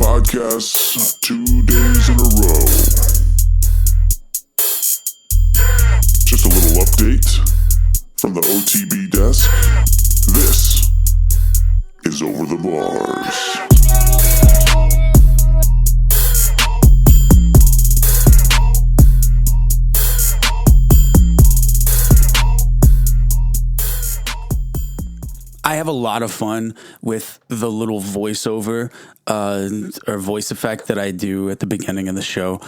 podcasts 2 days in a row. Just a little update from the OTB desk. This is Over the Bars. I have a lot of fun with the little voiceover or voice effect that I do at the beginning of the show.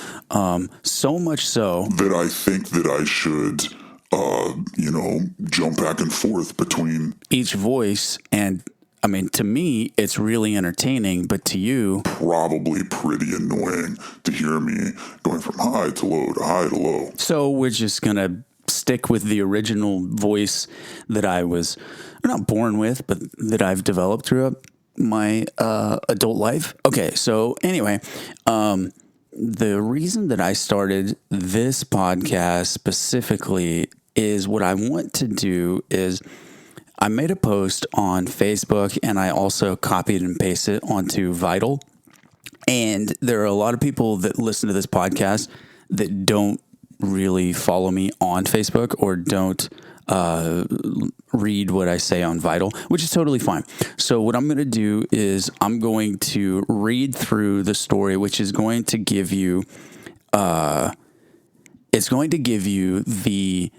So much so that I think that I should, jump back and forth between each voice. And I mean, to me, it's really entertaining, but to you, probably pretty annoying to hear me going from high to low to high to low. So we're just going to stick with the original voice that I was not born with, but that I've developed throughout my adult life. Okay, so anyway, the reason that I started this podcast specifically is what I want to do is I made a post on Facebook and I also copied and pasted it onto Vital. And there are a lot of people that listen to this podcast that don't really follow me on Facebook or don't read what I say on Vital, which is totally fine. So what I'm going to do is I'm going to read through the story, which is going to give you, it's going to give you the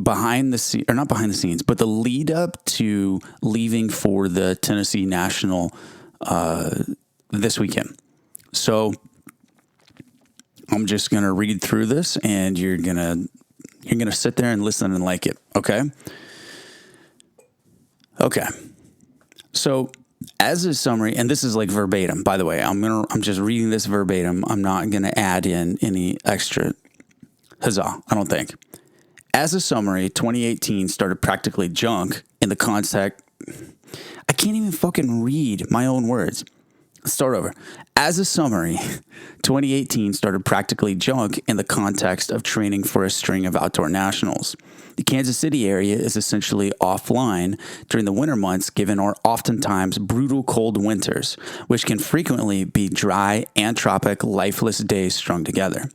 behind the scenes, or not behind the scenes, but the lead up to leaving for the Tennessee National this weekend. So I'm just going to read through this and you're going to sit there and listen and like it. Okay. So as a summary, and this is like verbatim, by the way, I'm just reading this verbatim. I'm not going to add in any extra huzzah. I don't think. As a summary, 2018 started practically junk in the context. I can't even fucking read my own words. Start over. As a summary, 2018 started practically junk in the context of training for a string of outdoor nationals. The Kansas City area is essentially offline during the winter months given our oftentimes brutal cold winters, which can frequently be dry, anthropic, lifeless days strung together.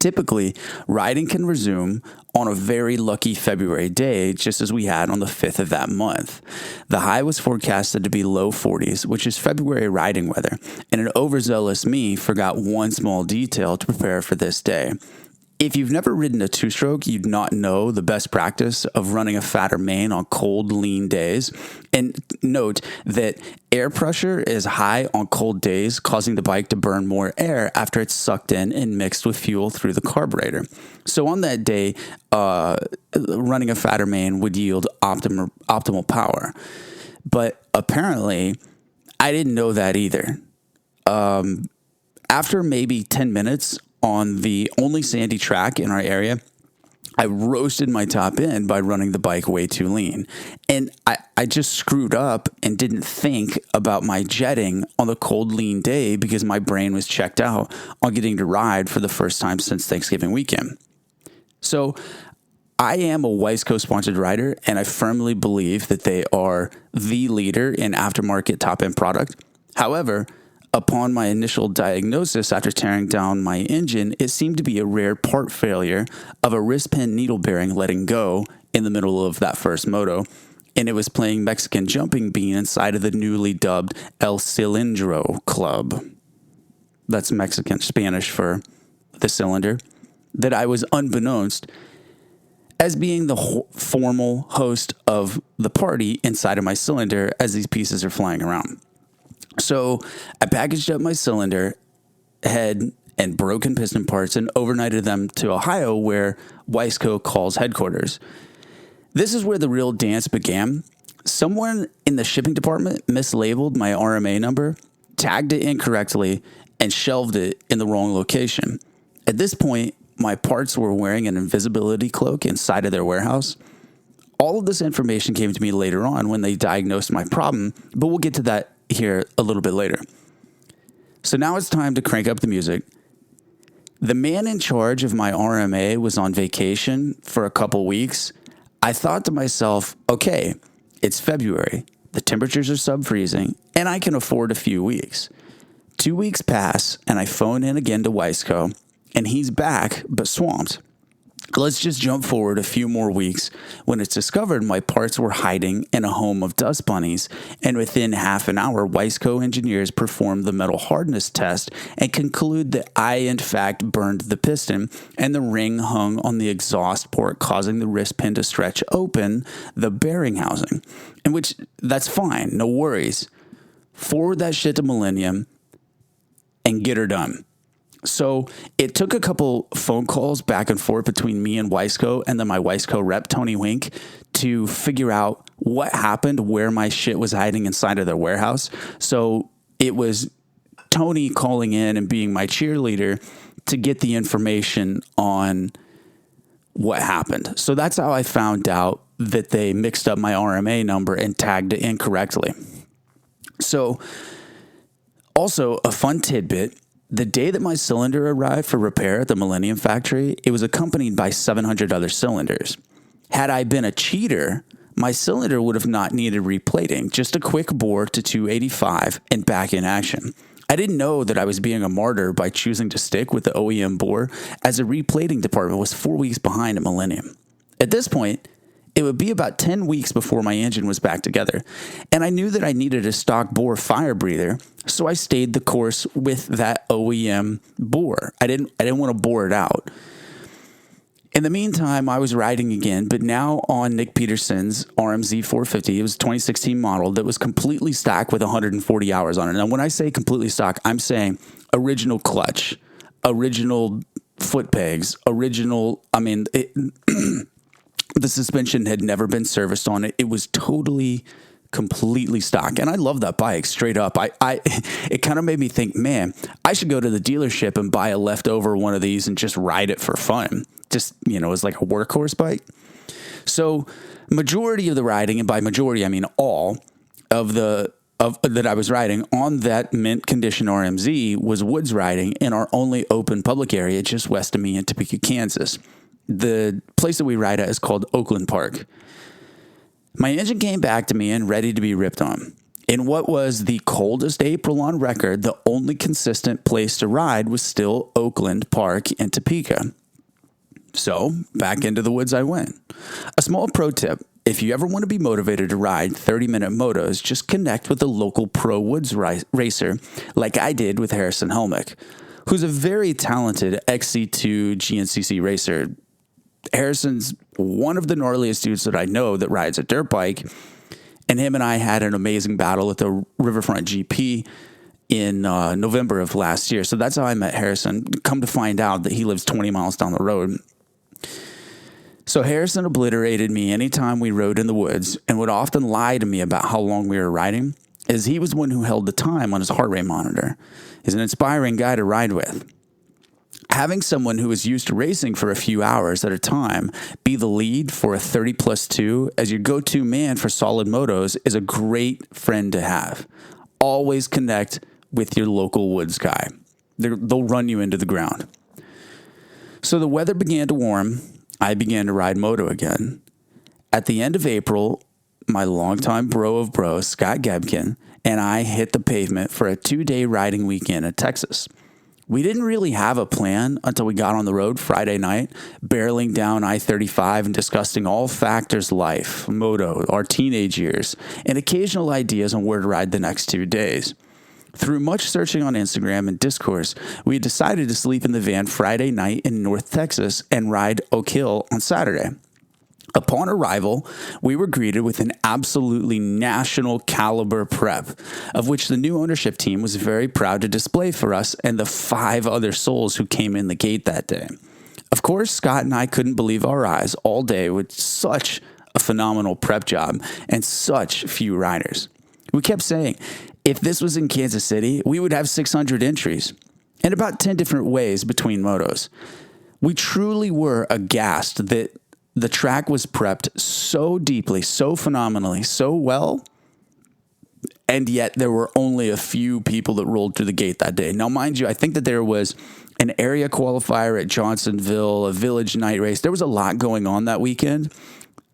Typically, riding can resume on a very lucky February day, just as we had on the 5th of that month. The high was forecasted to be low 40s, which is February riding weather, and an overzealous me forgot one small detail to prepare for this day. If you've never ridden a two-stroke, you'd not know the best practice of running a fatter mane on cold, lean days. And note that air pressure is high on cold days, causing the bike to burn more air after it's sucked in and mixed with fuel through the carburetor. So on that day, running a fatter mane would yield optimal power. But apparently, I didn't know that either. After maybe 10 minutes, on the only sandy track in our area, I roasted my top end by running the bike way too lean. And I just screwed up and didn't think about my jetting on the cold, lean day because my brain was checked out on getting to ride for the first time since Thanksgiving weekend. So I am a Wiseco-sponsored rider, and I firmly believe that they are the leader in aftermarket top-end product. However, upon my initial diagnosis after tearing down my engine, it seemed to be a rare part failure of a wrist pin needle bearing letting go in the middle of that first moto, and it was playing Mexican jumping bean inside of the newly dubbed El Cilindro Club. That's Mexican, Spanish for the cylinder, that I was unbeknownst as being the formal host of the party inside of my cylinder as these pieces are flying around. So I packaged up my cylinder head and broken piston parts and overnighted them to Ohio, where Wiseco calls headquarters. This is where the real dance began. Someone in the shipping department mislabeled my RMA number, tagged it incorrectly, and shelved it in the wrong location. At this point, my parts were wearing an invisibility cloak inside of their warehouse. All of this information came to me later on when they diagnosed my problem, but we'll get to that here a little bit later. So now it's time to crank up the music. The man in charge of my RMA was on vacation for a couple weeks. I thought to myself, okay, it's February. the temperatures are sub-freezing, and I can afford a few weeks. 2 weeks pass, and I phone in again to Weisco, and he's back, but swamped. Let's just jump forward a few more weeks when it's discovered my parts were hiding in a home of dust bunnies, and within half an hour, Weisco engineers performed the metal hardness test and conclude that I, in fact, burned the piston and the ring hung on the exhaust port, causing the wrist pin to stretch open the bearing housing. In which, that's fine, no worries. Forward that shit to Millennium and get her done. So it took a couple phone calls back and forth between me and Weisco and then my Weisco rep, Tony Wink, to figure out what happened, where my shit was hiding inside of their warehouse. So it was Tony calling in and being my cheerleader to get the information on what happened. So that's how I found out that they mixed up my RMA number and tagged it incorrectly. So also a fun tidbit. The day that my cylinder arrived for repair at the Millennium factory, it was accompanied by 700 other cylinders. Had I been a cheater, my cylinder would have not needed replating, just a quick bore to 285 and back in action. I didn't know that I was being a martyr by choosing to stick with the OEM bore, as the replating department was 4 weeks behind at Millennium. At this point, it would be about 10 weeks before my engine was back together, and I knew that I needed a stock bore fire breather, so I stayed the course with that OEM bore. I didn't want to bore it out. In the meantime, I was riding again, but now on Nick Peterson's RMZ 450. It was a 2016 model that was completely stock with 140 hours on it. Now, when I say completely stock, I'm saying original clutch, original foot pegs, the suspension had never been serviced on it. It was totally, completely stock. And I love that bike straight up. It kind of made me think, man, I should go to the dealership and buy a leftover one of these and just ride it for fun. Just, as like a workhorse bike. So majority of the riding, and by majority, I mean all of that I was riding on that mint condition RMZ was woods riding in our only open public area just west of me in Topeka, Kansas. The place that we ride at is called Oakland Park. My engine came back to me and ready to be ripped on. In what was the coldest April on record, the only consistent place to ride was still Oakland Park in Topeka. So, back into the woods I went. A small pro tip, if you ever want to be motivated to ride 30-minute motos, just connect with a local pro woods racer like I did with Harrison Helmick, who's a very talented XC2 GNCC racer. Harrison's one of the gnarliest dudes that I know that rides a dirt bike, and him and I had an amazing battle at the Riverfront GP in November of last year. So that's how I met Harrison. Come to find out that he lives 20 miles down the road. So Harrison obliterated me anytime we rode in the woods and would often lie to me about how long we were riding, as he was the one who held the time on his heart rate monitor. He's an inspiring guy to ride with. Having someone who is used to racing for a few hours at a time be the lead for a 30+2 as your go-to man for solid motos is a great friend to have. Always connect with your local woods guy. They'll run you into the ground. So the weather began to warm. I began to ride moto again. At the end of April, my longtime bro of bros, Scott Gebkin, and I hit the pavement for a 2-day riding weekend in Texas. We didn't really have a plan until we got on the road Friday night, barreling down I-35 and discussing all factors life, moto, our teenage years, and occasional ideas on where to ride the next 2 days. Through much searching on Instagram and discourse, we decided to sleep in the van Friday night in North Texas and ride Oak Hill on Saturday. Upon arrival, we were greeted with an absolutely national caliber prep, of which the new ownership team was very proud to display for us and the 5 other souls who came in the gate that day. Of course, Scott and I couldn't believe our eyes all day with such a phenomenal prep job and such few riders. We kept saying, if this was in Kansas City, we would have 600 entries in about 10 different ways between motos. We truly were aghast that the track was prepped so deeply, so phenomenally, so well, and yet there were only a few people that rolled through the gate that day. Now, mind you, I think that there was an area qualifier at Johnsonville, a village night race. There was a lot going on that weekend,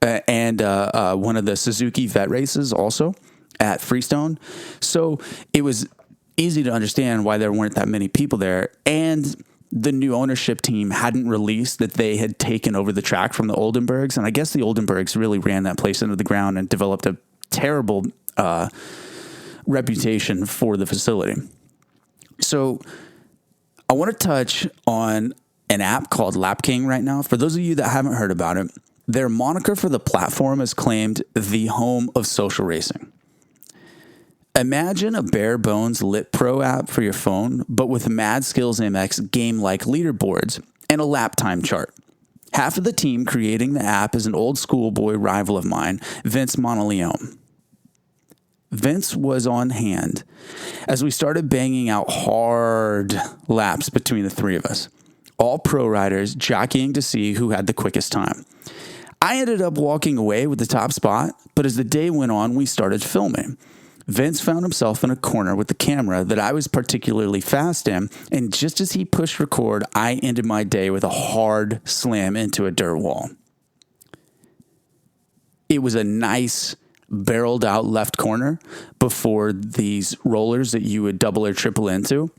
and one of the Suzuki vet races also. at Freestone. So it was easy to understand why there weren't that many people there. And the new ownership team hadn't released that they had taken over the track from the Oldenburgs. And I guess the Oldenburgs really ran that place into the ground and developed a terrible reputation for the facility. So I want to touch on an app called Lap King right now. For those of you that haven't heard about it, their moniker for the platform is claimed the home of social racing. Imagine a bare bones Lit Pro app for your phone, but with Mad Skills MX game-like leaderboards and a lap time chart. Half of the team creating the app is an old schoolboy rival of mine, Vince Monteleone. Vince was on hand as we started banging out hard laps between the three of us. All pro riders jockeying to see who had the quickest time. I ended up walking away with the top spot, but as the day went on, we started filming. Vince found himself in a corner with the camera that I was particularly fast in, and just as he pushed record, I ended my day with a hard slam into a dirt wall. It was a nice barreled out left corner before these rollers that you would double or triple into,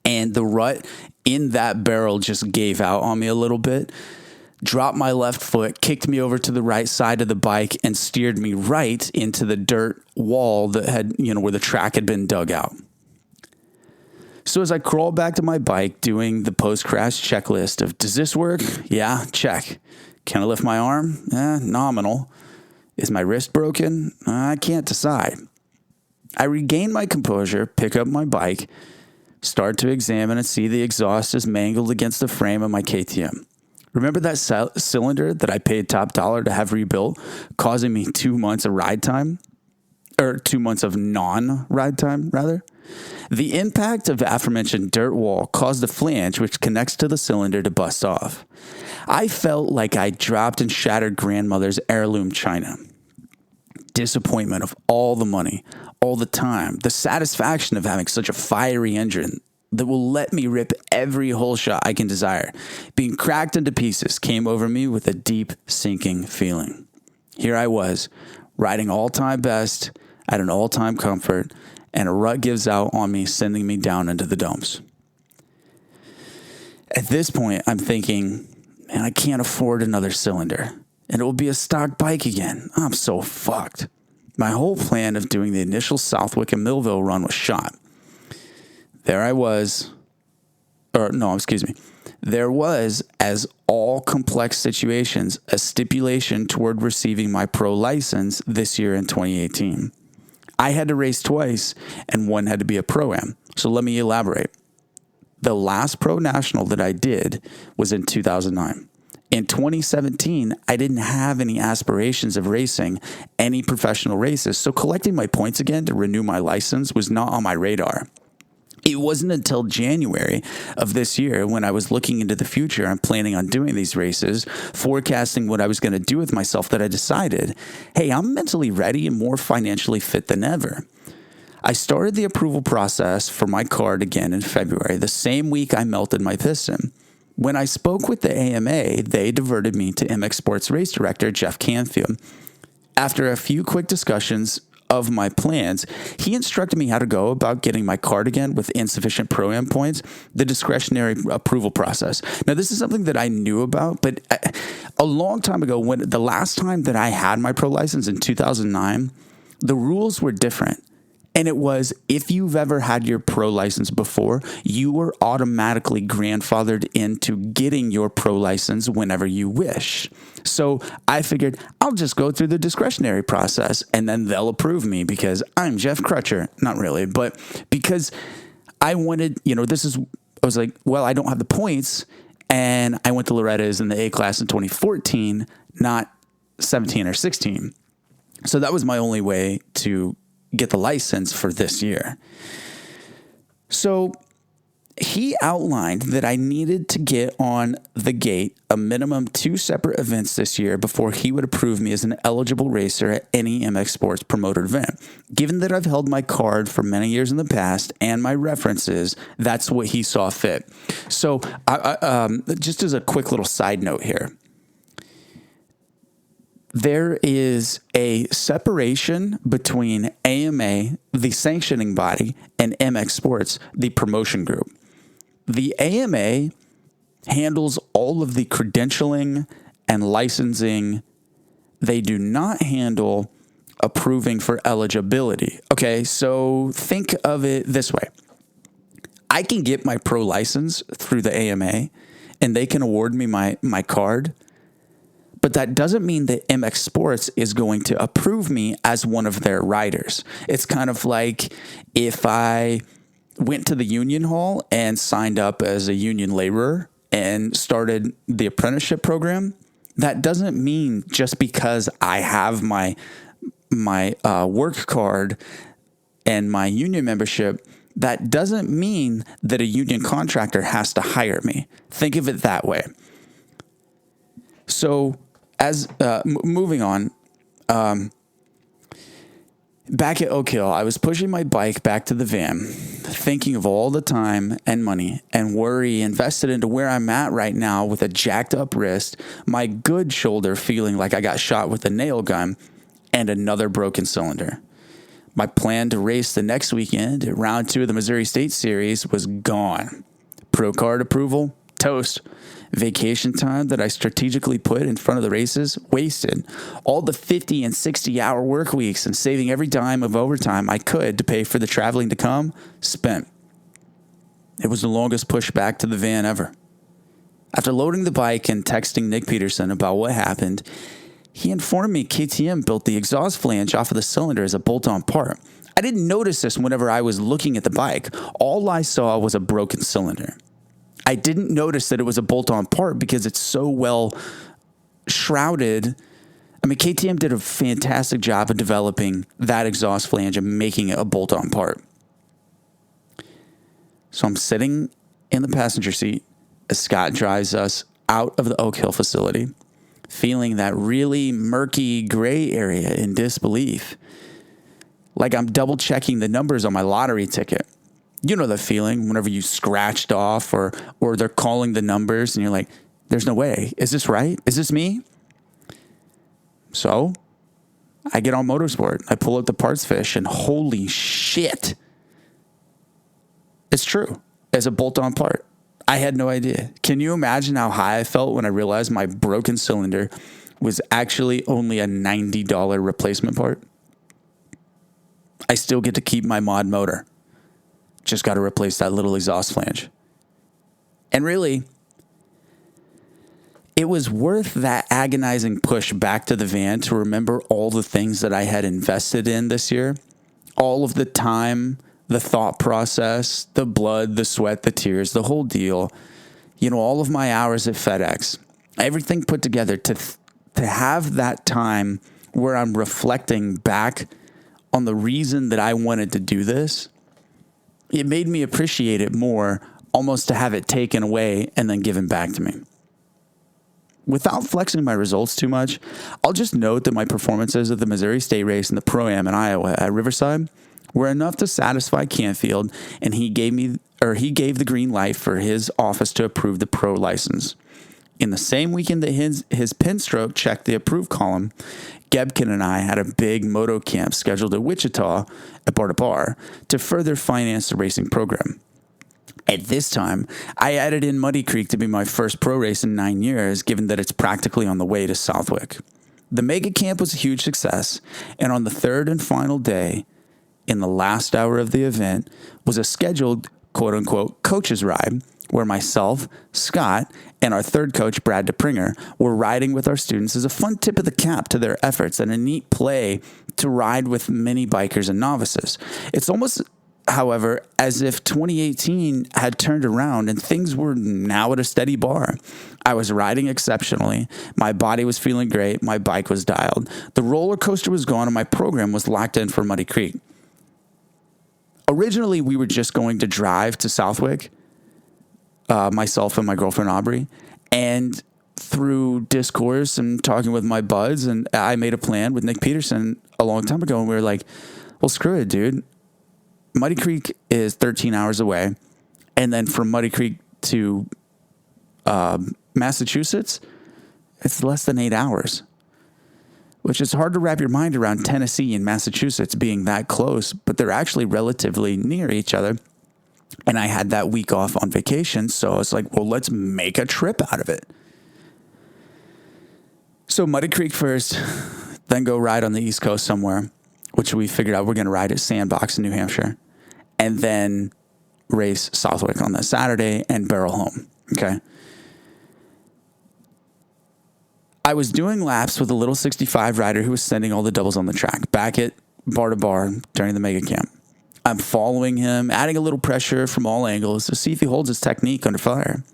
and the rut in that barrel just gave out on me a little bit. Dropped my left foot, kicked me over to the right side of the bike, and steered me right into the dirt wall that had, where the track had been dug out. So as I crawled back to my bike, doing the post-crash checklist of, does this work? Yeah, check. Can I lift my arm? Nominal. Is my wrist broken? I can't decide. I regain my composure, pick up my bike, start to examine and see the exhaust is mangled against the frame of my KTM. Remember that cylinder that I paid top dollar to have rebuilt, causing me 2 months of ride time? Or 2 months of non-ride time, rather? The impact of the aforementioned dirt wall caused the flange, which connects to the cylinder, to bust off. I felt like I dropped and shattered grandmother's heirloom china. Disappointment of all the money, all the time, the satisfaction of having such a fiery engine that will let me rip every hole shot I can desire, being cracked into pieces, came over me with a deep, sinking feeling. Here I was, riding all-time best at an all-time comfort, and a rut gives out on me, sending me down into the dumps. At this point, I'm thinking, man, I can't afford another cylinder, and it will be a stock bike again. I'm so fucked. My whole plan of doing the initial Southwick and Millville run was shot. There was, as all complex situations, a stipulation toward receiving my pro license this year in 2018. I had to race twice, and one had to be a Pro-Am. So let me elaborate. The last Pro National that I did was in 2009. In 2017, I didn't have any aspirations of racing any professional races, so collecting my points again to renew my license was not on my radar. It wasn't until January of this year, when I was looking into the future and planning on doing these races, forecasting what I was going to do with myself, that I decided, hey, I'm mentally ready and more financially fit than ever. I started the approval process for my card again in February, the same week I melted my piston. When I spoke with the AMA, they diverted me to MX Sports race director Jeff Canfield. After a few quick discussions of my plans, he instructed me how to go about getting my card again with insufficient Pro-Am points, the discretionary approval process. Now, this is something that I knew about, but a long time ago, when the last time that I had my pro license in 2009, the rules were different. And it was, if you've ever had your pro license before, you were automatically grandfathered into getting your pro license whenever you wish. So I figured I'll just go through the discretionary process and then they'll approve me because I'm Jeff Crutcher. Not really, but because I wanted, I was like, well, I don't have the points. And I went to Loretta's in the A class in 2014, not 17 or 16. So that was my only way to get the license for this year. So he outlined that I needed to get on the gate a minimum 2 separate events this year before he would approve me as an eligible racer at any MX Sports promoted event. Given that I've held my card for many years in the past and my references, that's what he saw fit. So just as a quick little side note here, there is a separation between AMA, the sanctioning body, and MX Sports, the promotion group. The AMA handles all of the credentialing and licensing. They do not handle approving for eligibility. Okay, so think of it this way. I can get my pro license through the AMA and they can award me my card, but that doesn't mean that MX Sports is going to approve me as one of their riders. It's kind of like if I went to the union hall and signed up as a union laborer and started the apprenticeship program. That doesn't mean just because I have my work card and my union membership, that doesn't mean that a union contractor has to hire me. Think of it that way. So as moving on, back at Oak Hill, I was pushing my bike back to the van, thinking of all the time and money and worry invested into where I'm at right now with a jacked up wrist, my good shoulder feeling like I got shot with a nail gun, and another broken cylinder. My plan to race the next weekend at round 2 of the Missouri State Series was gone. Pro card approval, toast. Vacation time that I strategically put in front of the races, wasted. All the 50 and 60 hour work weeks and saving every dime of overtime I could to pay for the traveling to come, spent. It was the longest push back to the van ever. After loading the bike and texting Nick Peterson about what happened, he informed me KTM built the exhaust flange off of the cylinder as a bolt-on part. I didn't notice this whenever I was looking at the bike. All I saw was a broken cylinder. I didn't notice that it was a bolt-on part because it's so well shrouded. I mean, KTM did a fantastic job of developing that exhaust flange and making it a bolt-on part. So I'm sitting in the passenger seat as Scott drives us out of the Oak Hill facility, feeling that really murky gray area in disbelief. Like I'm double checking the numbers on my lottery ticket. You know the feeling whenever you scratched off or they're calling the numbers and you're like, there's no way. Is this right? Is this me? So I get on Motorsport. I pull up the parts fish and holy shit. It's true. It's a bolt-on part. I had no idea. Can you imagine how high I felt when I realized my broken cylinder was actually only a $90 replacement part? I still get to keep my mod motor. Just got to replace that little exhaust flange. And really, it was worth that agonizing push back to the van to remember all the things that I had invested in this year. All of the time, the thought process, the blood, the sweat, the tears, the whole deal. You know, all of my hours at FedEx. Everything put together to have that time where I'm reflecting back on the reason that I wanted to do this. It made me appreciate it more, almost to have it taken away and then given back to me. Without flexing my results too much, I'll just note that my performances at the Missouri State race and the Pro-Am in Iowa at Riverside were enough to satisfy Canfield, and he gave the green light for his office to approve the pro license. In the same weekend that his pin stroke checked the approved column, Gebkin and I had a big moto camp scheduled at Wichita at Bar to Bar to further finance the racing program. At this time, I added in Muddy Creek to be my first pro race in 9 years, given that it's practically on the way to Southwick. The mega camp was a huge success, and on the third and final day, in the last hour of the event, was a scheduled quote-unquote coach's ride, where myself, Scott, and our third coach, Brad DePringer, were riding with our students as a fun tip of the cap to their efforts and a neat play to ride with many bikers and novices. It's almost, however, as if 2018 had turned around and things were now at a steady bar. I was riding exceptionally. My body was feeling great. My bike was dialed. The roller coaster was gone and my program was locked in for Muddy Creek. Originally, we were just going to drive to Southwick, myself and my girlfriend Aubrey, and through discourse and talking with my buds, and I made a plan with Nick Peterson a long time ago, and we were like, well, screw it, dude. Muddy Creek is 13 hours away, and then from Muddy Creek to Massachusetts, it's less than 8 hours. which is hard to wrap your mind around Tennessee and Massachusetts being that close, but they're actually relatively near each other. And I had that week off on vacation, so I was like, well, let's make a trip out of it. So Muddy Creek first, then go ride on the East Coast somewhere, which we figured out we're going to ride at Sandbox in New Hampshire, and then race Southwick on the Saturday and barrel home. Okay. I was doing laps with a little 65 rider who was sending all the doubles on the track, back at bar to bar during the mega camp. I'm following him, adding a little pressure from all angles to see if he holds his technique under fire.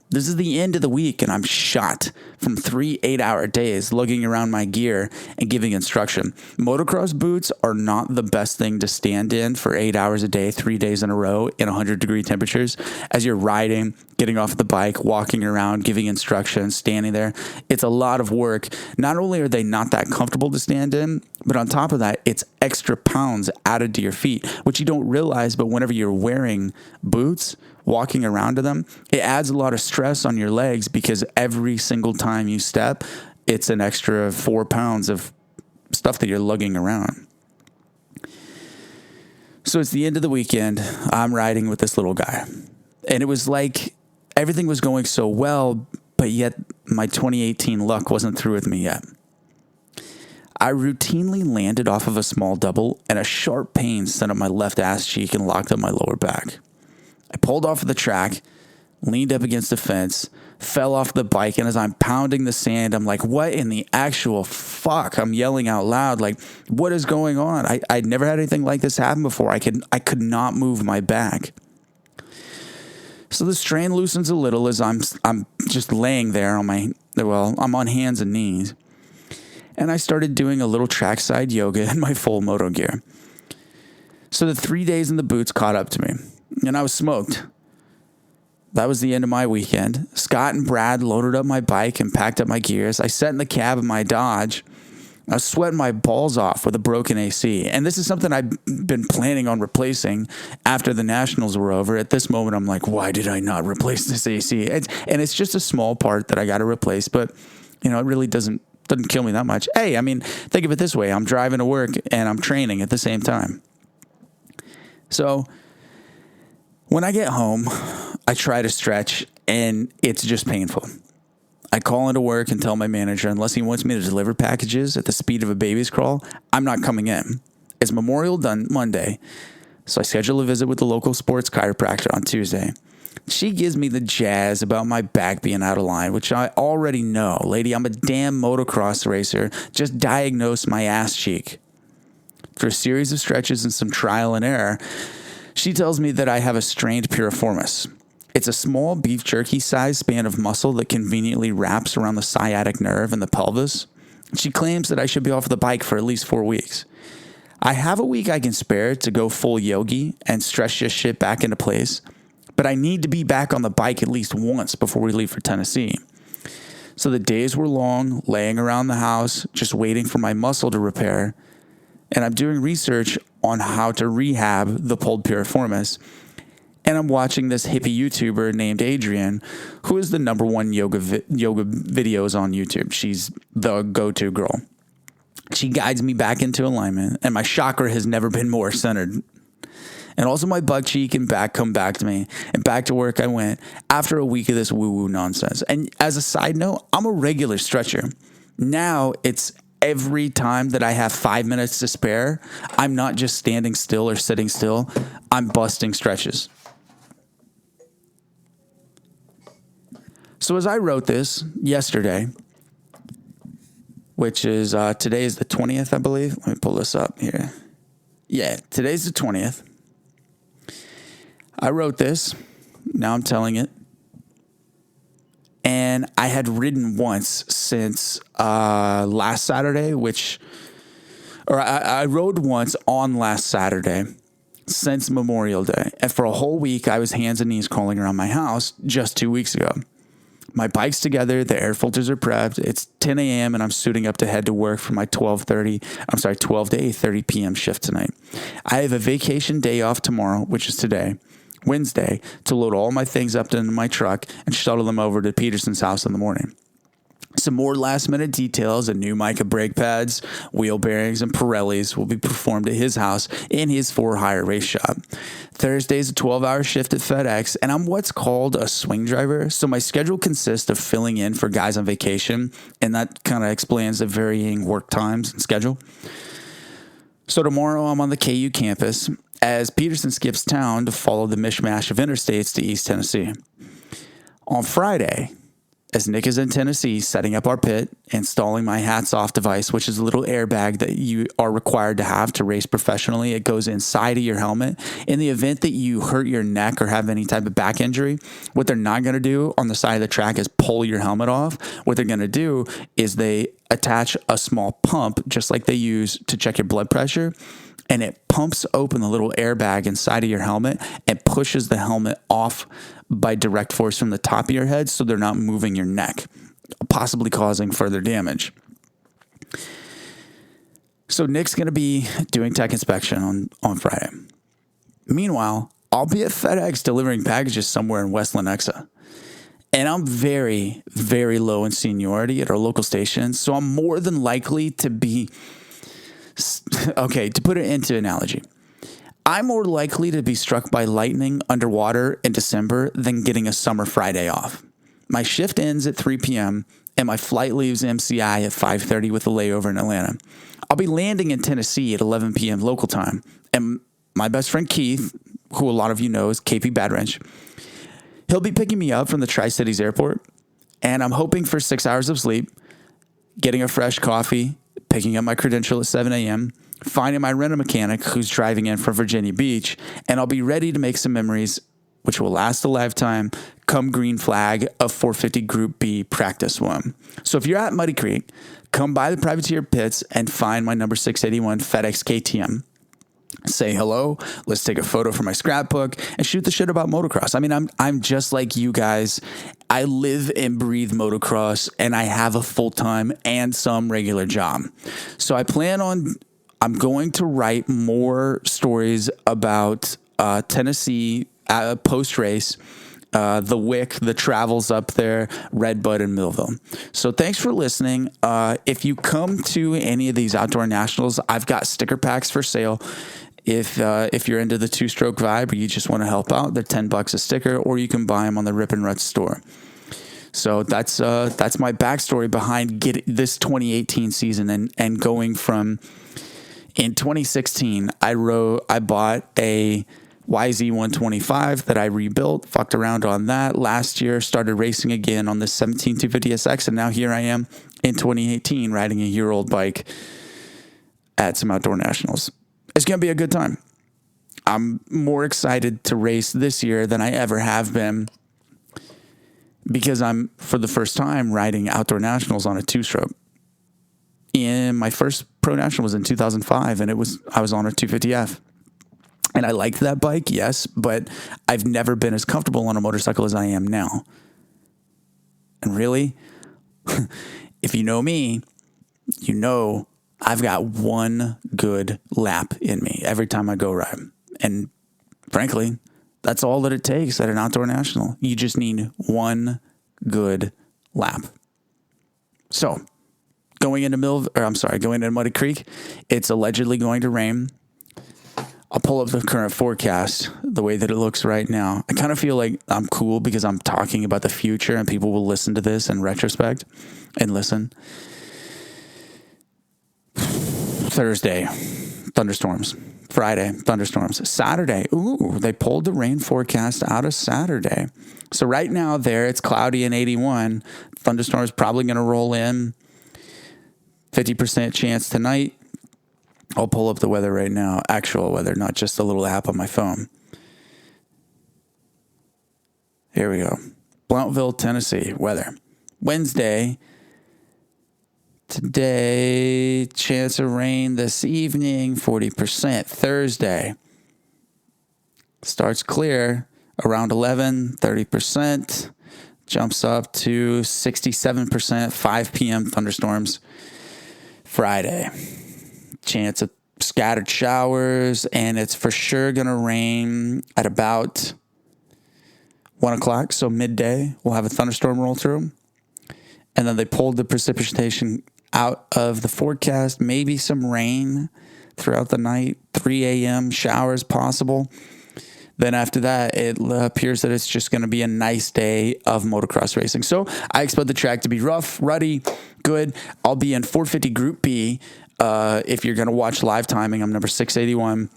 This is the end of the week, and I'm shot from 3 8-hour days lugging around my gear and giving instruction. Motocross boots are not the best thing to stand in for 8 hours a day, 3 days in a row in 100-degree temperatures. As you're riding, getting off the bike, walking around, giving instructions, standing there, it's a lot of work. Not only are they not that comfortable to stand in, but on top of that, it's extra pounds added to your feet, which you don't realize, but whenever you're wearing boots, walking around to them, it adds a lot of stress on your legs because every single time you step, it's an extra 4 pounds of stuff that you're lugging around. So it's the end of the weekend. I'm riding with this little guy. And it was like everything was going so well, but yet my 2018 luck wasn't through with me yet. I routinely landed off of a small double, and a sharp pain sent up my left ass cheek and locked up my lower back. I pulled off of the track, leaned up against the fence, fell off the bike, and as I'm pounding the sand, I'm like, what in the actual fuck? I'm yelling out loud, like, what is going on? I'd never had anything like this happen before. I could not move my back. So the strain loosens a little as I'm just laying there I'm on hands and knees. And I started doing a little trackside yoga in my full moto gear. So the 3 days in the boots caught up to me, and I was smoked. That was the end of my weekend. Scott and Brad loaded up my bike and packed up my gears. I sat in the cab of my Dodge. I was sweating my balls off with a broken AC. And this is something I've been planning on replacing after the Nationals were over. At this moment, I'm like, why did I not replace this AC? And it's just a small part that I got to replace, but it really doesn't kill me that much. Hey, think of it this way. I'm driving to work and I'm training at the same time. So when I get home, I try to stretch and it's just painful. I call into work and tell my manager, unless he wants me to deliver packages at the speed of a baby's crawl, I'm not coming in. It's Memorial done Monday, so I schedule a visit with the local sports chiropractor on Tuesday. She gives me the jazz about my back being out of line, which I already know. Lady, I'm a damn motocross racer. Just diagnose my ass cheek. Through a series of stretches and some trial and error, she tells me that I have a strained piriformis. It's a small beef jerky-sized span of muscle that conveniently wraps around the sciatic nerve and the pelvis. She claims that I should be off the bike for at least 4 weeks. I have a week I can spare to go full yogi and stretch this shit back into place, but I need to be back on the bike at least once before we leave for Tennessee. So the days were long, laying around the house, just waiting for my muscle to repair, and I'm doing research on how to rehab the pulled piriformis. And I'm watching this hippie YouTuber named Adrienne, who is the number one yoga videos on YouTube. She's the go-to girl. She guides me back into alignment, and my chakra has never been more centered. And also my butt cheek and back come back to me, and back to work I went after a week of this woo-woo nonsense. And as a side note, I'm a regular stretcher. Now it's every time that I have 5 minutes to spare, I'm not just standing still or sitting still. I'm busting stretches. So as I wrote this yesterday, which is, today is the 20th, I believe. Let me pull this up here. Yeah, today's the 20th. I wrote this. Now I'm telling it. And I had ridden once since last Saturday, I rode once on last Saturday since Memorial Day. And for a whole week, I was hands and knees crawling around my house just 2 weeks ago. My bike's together, the air filters are prepped, it's 10 a.m. and I'm suiting up to head to work for my 12 to 8:30 p.m. shift tonight. I have a vacation day off tomorrow, which is today, Wednesday, to load all my things up into my truck and shuttle them over to Peterson's house in the morning. Some more last minute details and new mica brake pads, wheel bearings, and Pirellis will be performed at his house in his for-hire race shop. Thursday's a 12-hour shift at FedEx, and I'm what's called a swing driver. So my schedule consists of filling in for guys on vacation, and that kind of explains the varying work times and schedule. So tomorrow I'm on the KU campus as Peterson skips town to follow the mishmash of interstates to East Tennessee. On Friday, as Nick is in Tennessee setting up our pit, installing my hats off device, which is a little airbag that you are required to have to race professionally. It goes inside of your helmet. In the event that you hurt your neck or have any type of back injury, what they're not going to do on the side of the track is pull your helmet off. What they're going to do is they attach a small pump, just like they use to check your blood pressure, and it pumps open the little airbag inside of your helmet and pushes the helmet off by direct force from the top of your head so they're not moving your neck, possibly causing further damage. So Nick's going to be doing tech inspection on Friday. Meanwhile, I'll be at FedEx delivering packages somewhere in West Lenexa. And I'm very, very low in seniority at our local station, so I'm more than likely to be... Okay, to put it into analogy, I'm more likely to be struck by lightning underwater in December than getting a summer Friday off. My shift ends at 3 p.m. and my flight leaves MCI at 5:30 with a layover in Atlanta. I'll be landing in Tennessee at 11 p.m. local time, and my best friend Keith, who a lot of you know is KP Bad Wrench, he'll be picking me up from the Tri-Cities airport, and I'm hoping for 6 hours of sleep, getting a fresh coffee, picking up my credential at 7 a.m., finding my rental mechanic who's driving in from Virginia Beach, and I'll be ready to make some memories, which will last a lifetime, come green flag of 450 Group B Practice 1. So if you're at Muddy Creek, come by the privateer pits and find my number 681 FedEx KTM. Say hello, let's take a photo for my scrapbook, and shoot the shit about motocross. I mean, I'm just like you guys. I live and breathe motocross, and I have a full-time and some regular job. So I'm going to write more stories about Tennessee post-race, the Wick, the travels up there, Redbud, and Millville. So thanks for listening. If you come to any of these outdoor nationals, I've got sticker packs for sale. If you're into the two-stroke vibe or you just want to help out, they're $10 a sticker, or you can buy them on the Rip and Rut store. So that's my backstory behind this 2018 season and going from, in 2016, I bought a YZ125 that I rebuilt, fucked around on that. Last year, started racing again on the 17250SX, and now here I am in 2018 riding a year-old bike at some outdoor nationals. It's going to be a good time. I'm more excited to race this year than I ever have been because I'm, for the first time, riding outdoor nationals on a two-stroke. My first pro national was in 2005, and I was on a 250F. And I liked that bike, yes, but I've never been as comfortable on a motorcycle as I am now. And really, if you know me, you know I've got one good lap in me every time I go ride. And frankly, that's all that it takes at an outdoor national. You just need one good lap. So, going into Muddy Creek, it's allegedly going to rain. I'll pull up the current forecast, the way that it looks right now. I kind of feel like I'm cool because I'm talking about the future and people will listen to this in retrospect and listen. Thursday, thunderstorms. Friday, thunderstorms. Saturday, they pulled the rain forecast out of Saturday. So right now there, it's cloudy and 81. Thunderstorms probably going to roll in. 50% chance tonight. I'll pull up the weather right now. Actual weather, not just a little app on my phone. Here we go. Blounteville, Tennessee, weather. Wednesday, today, chance of rain this evening, 40%. Thursday, starts clear around 11, 30%. Jumps up to 67%, 5 p.m. thunderstorms. Friday, chance of scattered showers, and it's for sure going to rain at about 1 o'clock, so midday. We'll have a thunderstorm roll through. and then they pulled the precipitation out of the forecast, maybe some rain throughout the night, 3 a.m. showers possible. Then after that, it appears that it's just going to be a nice day of motocross racing. So I expect the track to be rough, ruddy, good. I'll be in 450 Group B. If you're going to watch live timing, I'm number 681.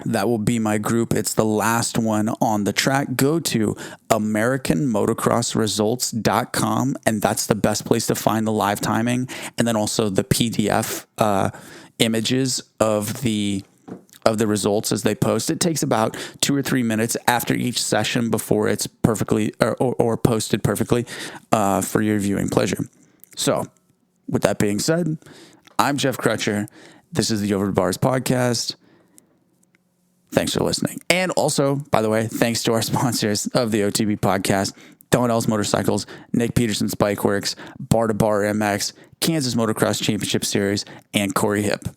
That will be my group. It's the last one on the track. Go to AmericanMotocrossResults.com, and that's the best place to find the live timing. And then also the PDF images of the results as they post. It takes about 2 or 3 minutes after each session before it's perfectly or posted perfectly for your viewing pleasure. So with that being said, I'm Jeff Crutcher. This is the Over the Bars podcast. Thanks for listening. And also, by the way, thanks to our sponsors of the OTB podcast, Donald's Motorcycles, Nick Peterson's Bike Works, Bar to Bar MX, Kansas Motocross Championship Series, and Corey Hip.